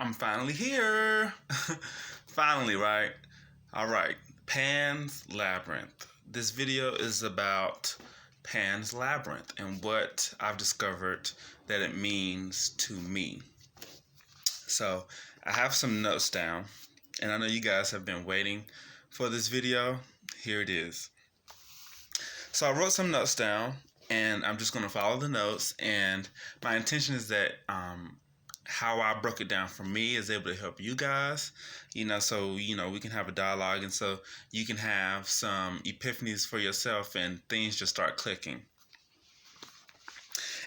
I'm finally here. Finally, right? All right. Pan's Labyrinth. This video is about Pan's Labyrinth and what I've discovered that it means to me. So, I have some notes down, and I know you guys have been waiting for this video. Here it is. So, I wrote some notes down, and I'm just going to follow the notes. And my intention is that how I broke it down for me is able to help you guys, so we can have a dialogue, and so you can have some epiphanies for yourself and things just start clicking.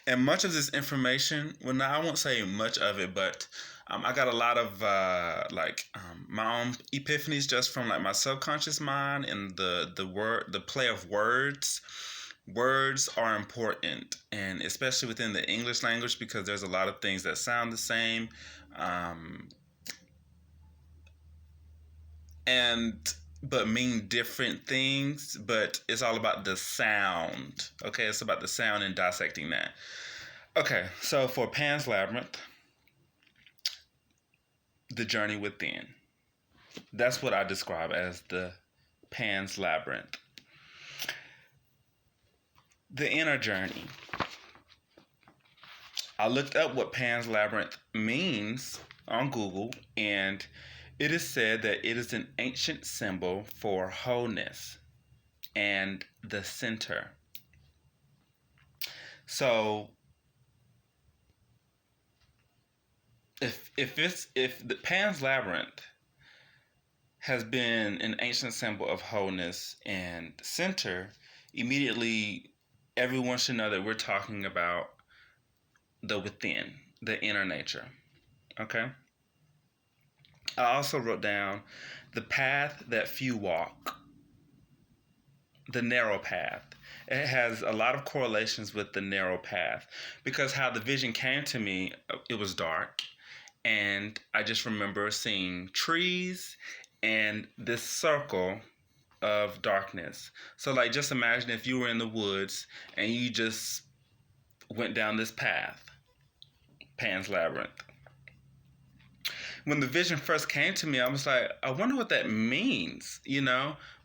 And much of this information, well, now I won't say much of it, but I got a lot of my own epiphanies just from like my subconscious mind and the play of words. Words are important, and especially within the English language, because there's a lot of things that sound the same, and but mean different things. But it's all about the sound. Okay, it's about the sound and dissecting that. Okay, so for Pan's Labyrinth, the journey within. That's what I describe as the Pan's Labyrinth. The inner journey. I looked up what Pan's Labyrinth means on Google, and it is said that it is an ancient symbol for wholeness and the center. So if the Pan's Labyrinth has been an ancient symbol of wholeness and center, immediately everyone should know that we're talking about the within, the inner nature. Okay? I also wrote down the path that few walk, the narrow path. It has a lot of correlations with the narrow path, because how the vision came to me, it was dark, and I just remember seeing trees and this circle of darkness. So like, just imagine if you were in the woods and you just went down this path, Pan's Labyrinth. When the vision first came to me, I was like, I wonder what that means,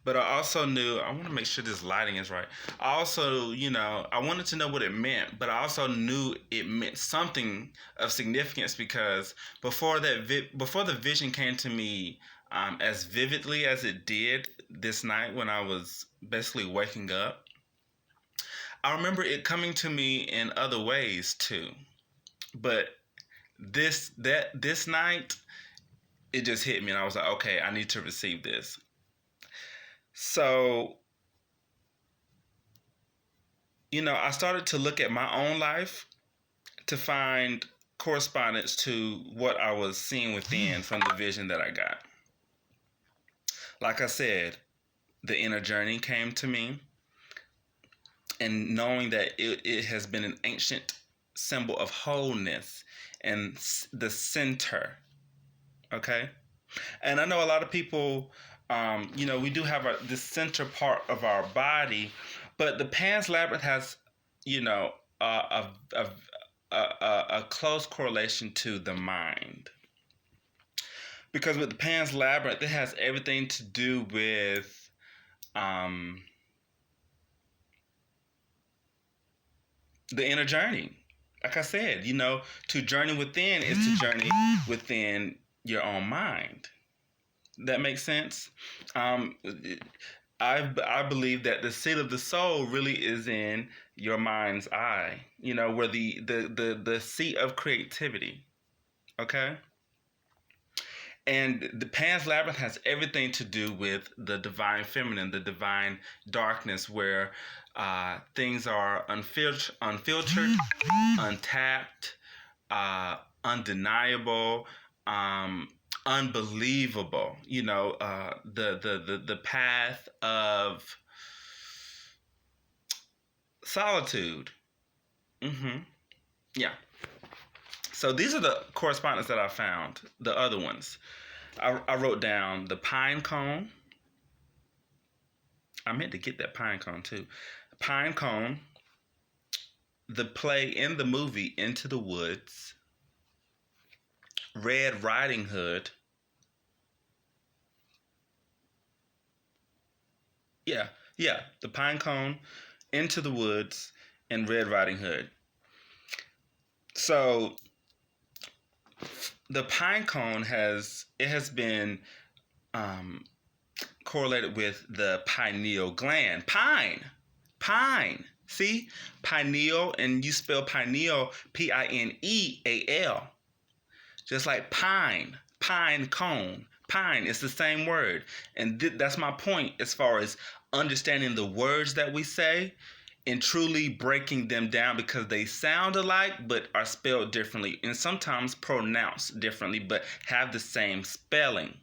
But I also knew, I want to make sure this lighting is right. I also, I wanted to know what it meant, but I also knew it meant something of significance, because before the vision came to me as vividly as it did this night when I was basically waking up, I remember it coming to me in other ways too. But this night, it just hit me, and I was like, okay, I need to receive this. So, I started to look at my own life to find correspondence to what I was seeing within from the vision that I got. Like I said, the inner journey came to me, and knowing that it has been an ancient symbol of wholeness and the center. Okay? And I know a lot of people, we do have this center part of our body, but the Pan's Labyrinth has, a close correlation to the mind. Because with the Pan's Labyrinth, it has everything to do with the inner journey. Like I said, to journey within is to journey within your own mind. That makes sense? I believe that the seat of the soul really is in your mind's eye, where the seat of creativity. Okay? And the Pan's Labyrinth has everything to do with the divine feminine, the divine darkness, where things are unfiltered, untapped, undeniable, unbelievable. The path of solitude. Yeah. So these are the correspondence that I found, the other ones. I wrote down the pine cone. I meant to get that pine cone too. Pine cone, the play in the movie Into the Woods, Red Riding Hood. Yeah, yeah, the pine cone, Into the Woods, and Red Riding Hood. So the pine cone has been um, correlated with the pineal gland. Pine. See, pineal, and you spell pineal Pineal, just like pine cone. Pine is the same word, and that's my point as far as understanding the words that we say and truly breaking them down because they sound alike but are spelled differently and sometimes pronounced differently but have the same spelling.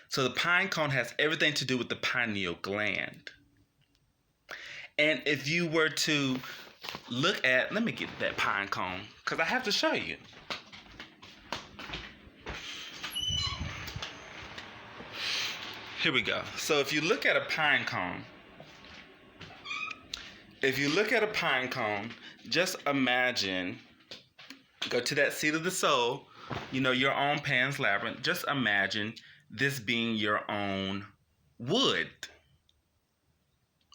So the pine cone has everything to do with the pineal gland. And if you were to look at, let me get that pine cone because I have to show you. Here we go. So if you look at a pine cone, just imagine, go to that seat of the soul, your own Pan's Labyrinth. Just imagine this being your own wood.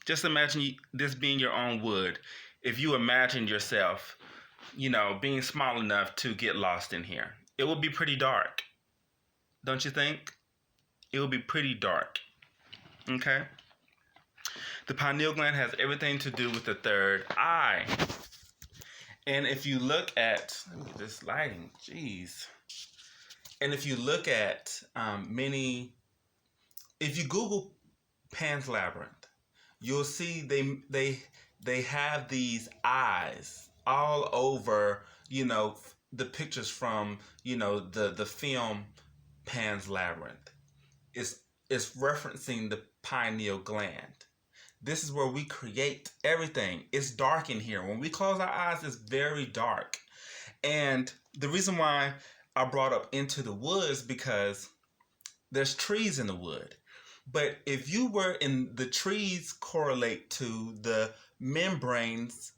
Just imagine this being your own wood. If you imagine yourself, being small enough to get lost in here, it will be pretty dark. Don't you think? It will be pretty dark. Okay? The pineal gland has everything to do with the third eye. And if you look at, let me get this lighting, jeez. And if you look at if you Google Pan's Labyrinth, you'll see they have these eyes all over, the pictures from, the film Pan's Labyrinth. It's referencing the pineal gland. This is where we create everything. It's dark in here. When we close our eyes, it's very dark. And the reason why I brought up Into the Woods because there's trees in the wood. But if you were in the trees correlate to the membranes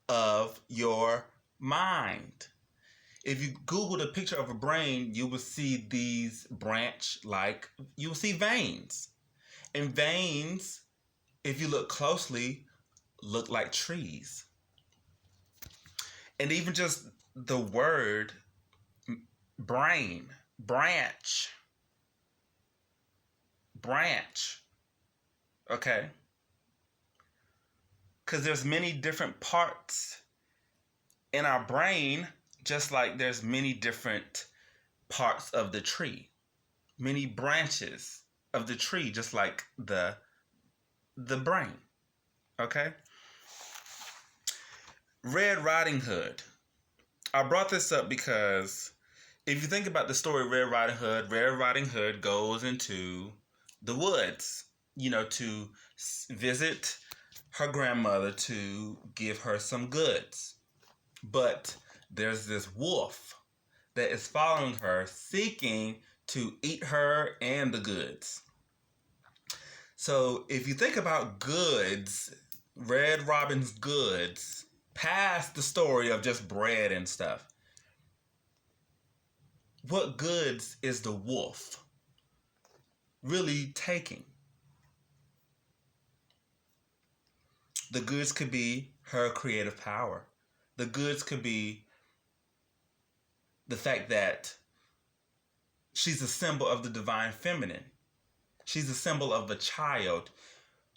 of your mind. If you Googled a picture of a brain, you will see these you will see veins. And veins, if you look closely, look like trees. And even just the word brain, branch. Okay? Because there's many different parts in our brain, just like there's many different parts of the tree. Many branches of the tree, just like the brain. Okay? Red Riding Hood. I brought this up because if you think about the story Red Riding Hood goes into the woods, to visit her grandmother to give her some goods. But there's this wolf that is following her, seeking to eat her and the goods. So if you think about goods, Red Robin's goods, past the story of just bread and stuff, what goods is the wolf really taking? The goods could be her creative power. The goods could be the fact that she's a symbol of the divine feminine. She's a symbol of a child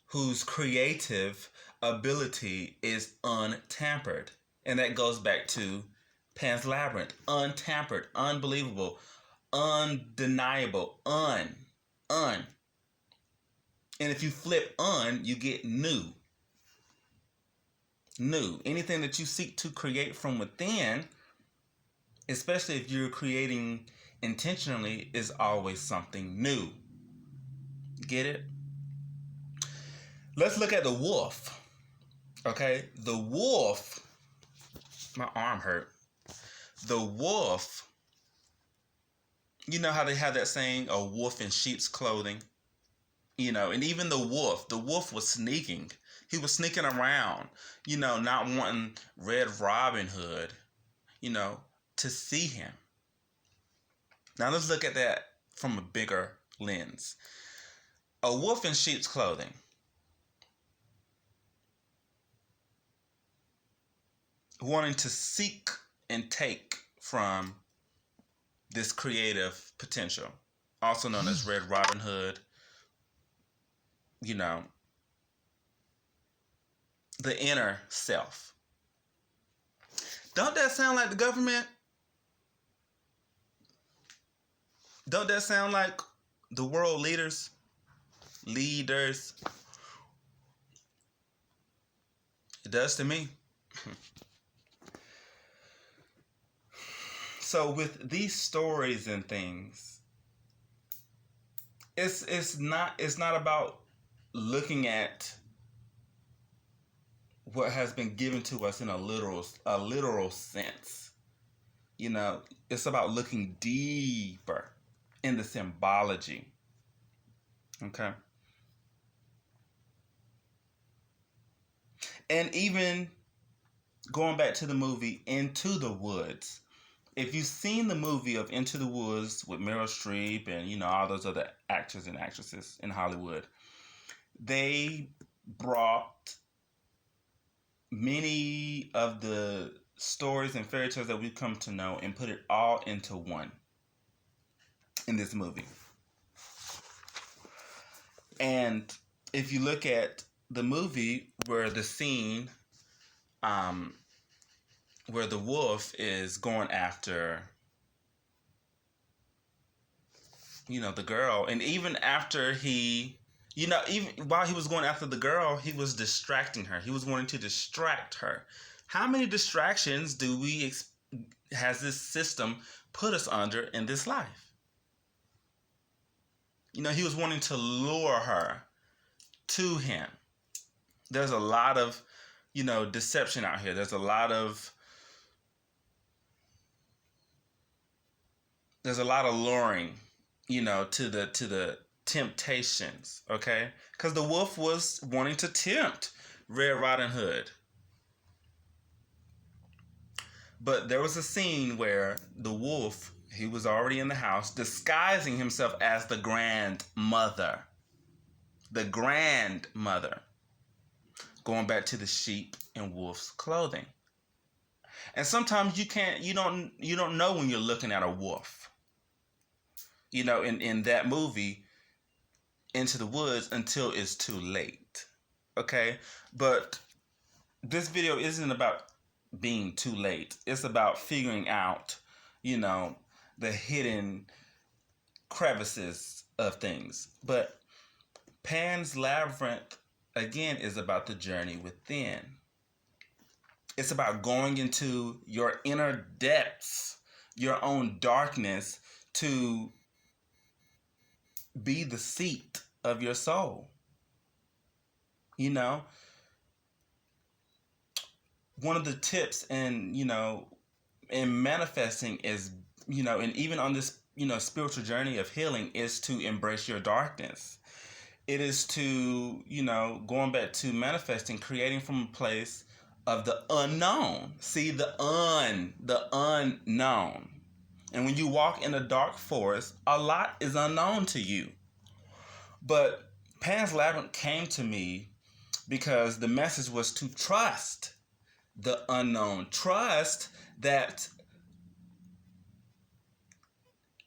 whose creative ability is untampered. And that goes back to Pan's Labyrinth. Untampered, unbelievable, undeniable, un. And if you flip you get new. Anything that you seek to create from within, especially if you're creating intentionally, is always something new. Get it? Let's look at the wolf. Okay? The wolf, my arm hurt. The wolf, you know how they have that saying, a wolf in sheep's clothing? And even the wolf was sneaking. He was sneaking around, not wanting Red Robin Hood, to see him. Now let's look at that from a bigger lens. A wolf in sheep's clothing. Wanting to seek and take from this creative potential, also known as Red Robin Hood, the inner self. Don't that sound like the government? Don't that sound like the world leaders? It does to me. So with these stories and things, it's not about looking at what has been given to us in a literal sense. It's about looking deeper in the symbology. Okay? And even going back to the movie Into the Woods, if you've seen the movie of Into the Woods with Meryl Streep and all those other actors and actresses in Hollywood, they brought many of the stories and fairy tales that we've come to know and put it all into one in this movie. And if you look at the movie where the scene where the wolf is going after the girl, and even after even while he was going after the girl, he was distracting her. He was wanting to distract her. How many distractions has this system put us under in this life? He was wanting to lure her to him. There's a lot of, deception out here. There's a lot of luring, to the temptations, okay? Because the wolf was wanting to tempt Red Riding Hood. But there was a scene where the wolf, he was already in the house, disguising himself as the grandmother. The grandmother. Going back to the sheep and wolf's clothing. And sometimes you don't know when you're looking at a wolf. In that movie, Into the Woods, until it's too late. Okay? But this video isn't about being too late. It's about figuring out, the hidden crevices of things. But Pan's Labyrinth, again, is about the journey within. It's about going into your inner depths, your own darkness, to be the seat of your soul. One of the tips in manifesting is, and even on this, spiritual journey of healing, is to embrace your darkness. It is to, going back to manifesting, creating from a place of the unknown. See, the unknown. And when you walk in a dark forest, a lot is unknown to you. But Pan's Labyrinth came to me because the message was to trust the unknown. Trust that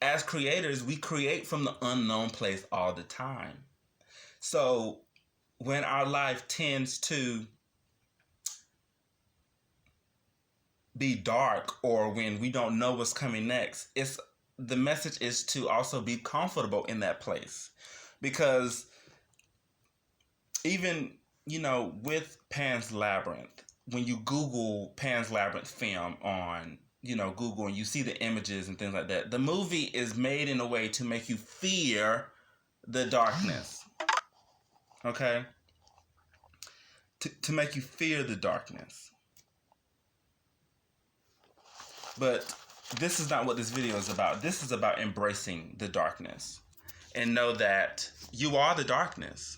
as creators, we create from the unknown place all the time. So when our life tends to be dark, or when we don't know what's coming next, the message is to also be comfortable in that place. Because even, with Pan's Labyrinth, when you Google Pan's Labyrinth film on, Google, and you see the images and things like that, the movie is made in a way to make you fear the darkness. Okay? To make you fear the darkness. But this is not what this video is about. This is about embracing the darkness. And know that you are the darkness.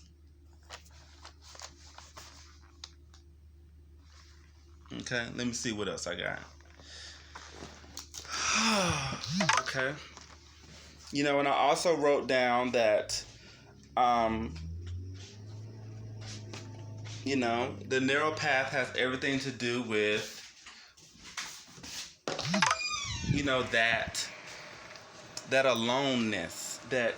Okay, let me see what else I got. Okay. And I also wrote down that, um, the narrow path has everything to do with, that aloneness, that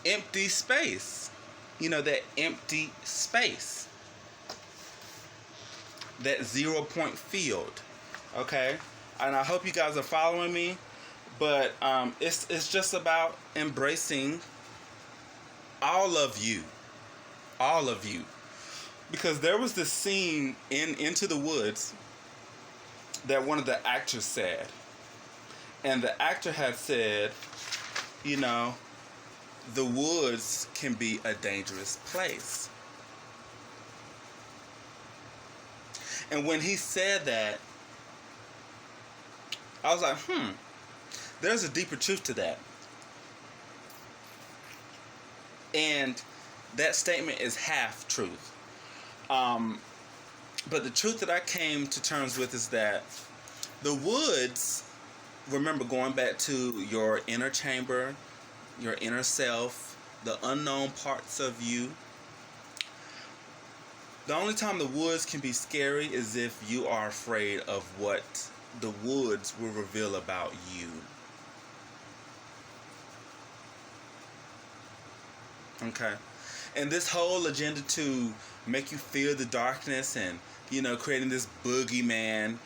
empty space, that empty space, that 0 point field. Okay, and I hope you guys are following me. But it's just about embracing all of you, because there was this scene in Into the Woods that one of the actors said, and the actor had said, the woods can be a dangerous place. And when he said that, I was like, there's a deeper truth to that. And that statement is half truth. But the truth that I came to terms with is that the woods, remember, going back to your inner chamber, your inner self, the unknown parts of you. The only time the woods can be scary is if you are afraid of what the woods will reveal about you. Okay. And this whole agenda to make you fear the darkness and, creating this boogeyman,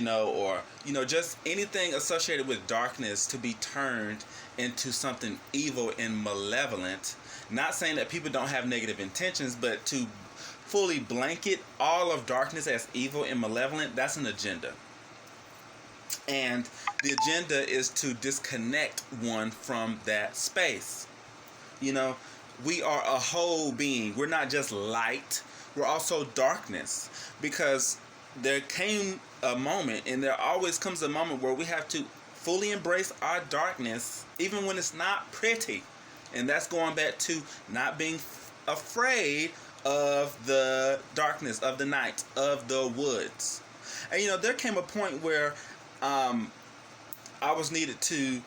or, just anything associated with darkness to be turned into something evil and malevolent. Not saying that people don't have negative intentions, but to fully blanket all of darkness as evil and malevolent, that's an agenda. And the agenda is to disconnect one from that space. We are a whole being. We're not just light. We're also darkness. Because there came a moment, and there always comes a moment where we have to fully embrace our darkness, even when it's not pretty. And that's going back to not being afraid of the darkness, of the night, of the woods. And there came a point where I was needed to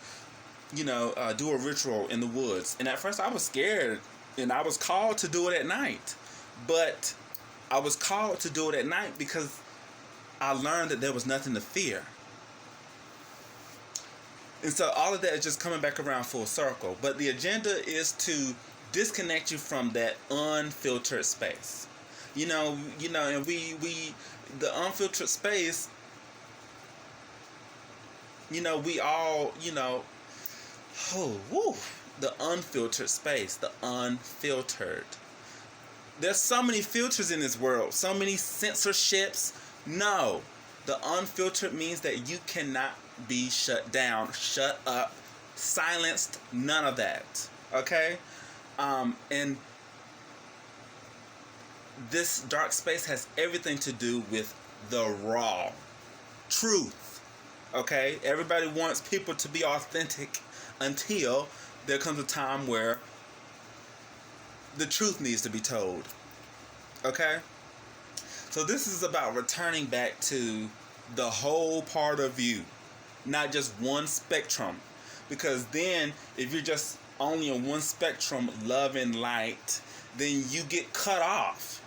do a ritual in the woods. And at first I was scared, and I was called to do it at night. But I was called to do it at night because I learned that there was nothing to fear. And so all of that is just coming back around full circle. But the agenda is to disconnect you from that unfiltered space. And we the unfiltered space, we all, the unfiltered space, the unfiltered. There's so many filters in this world, so many censorships. No, the unfiltered means that you cannot be shut down, shut up, silenced, none of that. Okay? And this dark space has everything to do with the raw truth. Okay? Everybody wants people to be authentic until there comes a time where the truth needs to be told. Okay? So this is about returning back to the whole part of you, not just one spectrum. Because then, if you're just only on one spectrum, love and light, then you get cut off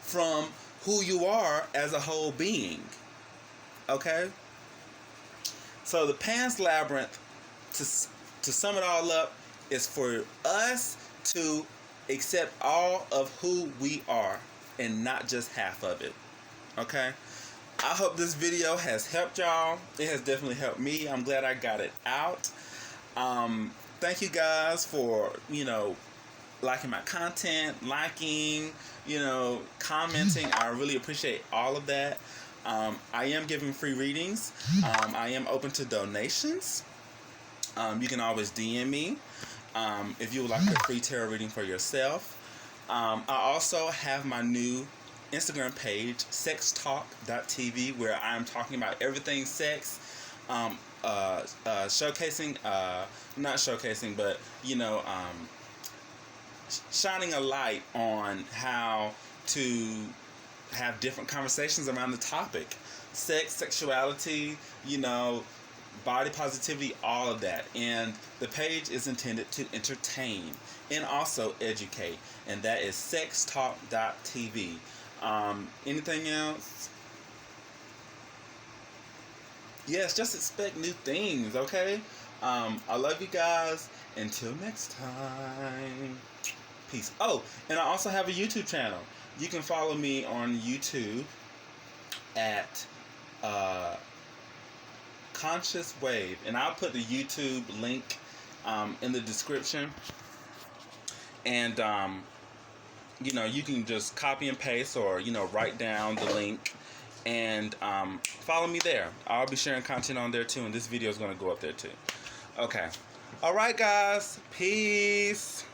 from who you are as a whole being. Okay? So the Pan's Labyrinth, to sum it all up, is for us to accept all of who we are and not just half of it. Okay? I hope this video has helped y'all. It has definitely helped me. I'm glad I got it out. Thank you guys for, liking my content, commenting. I really appreciate all of that. I am giving free readings. I am open to donations. You can always DM me if you would like a free tarot reading for yourself. I also have my new Instagram page, sextalk.tv, where I'm talking about everything sex, showcasing, not showcasing, but, shining a light on how to have different conversations around the topic. Sex, sexuality, body positivity, all of that. And the page is intended to entertain and also educate. And that is sextalk.tv. Anything else? Yes, just expect new things, okay? I love you guys. Until next time. Peace. Oh, and I also have a YouTube channel. You can follow me on YouTube at Conscious Wave, and I'll put the YouTube link in the description. And you know, you can just copy and paste, or you know, write down the link and follow me there. I'll be sharing content on there too, and this video is going to go up there too. Okay. All right, guys. Peace.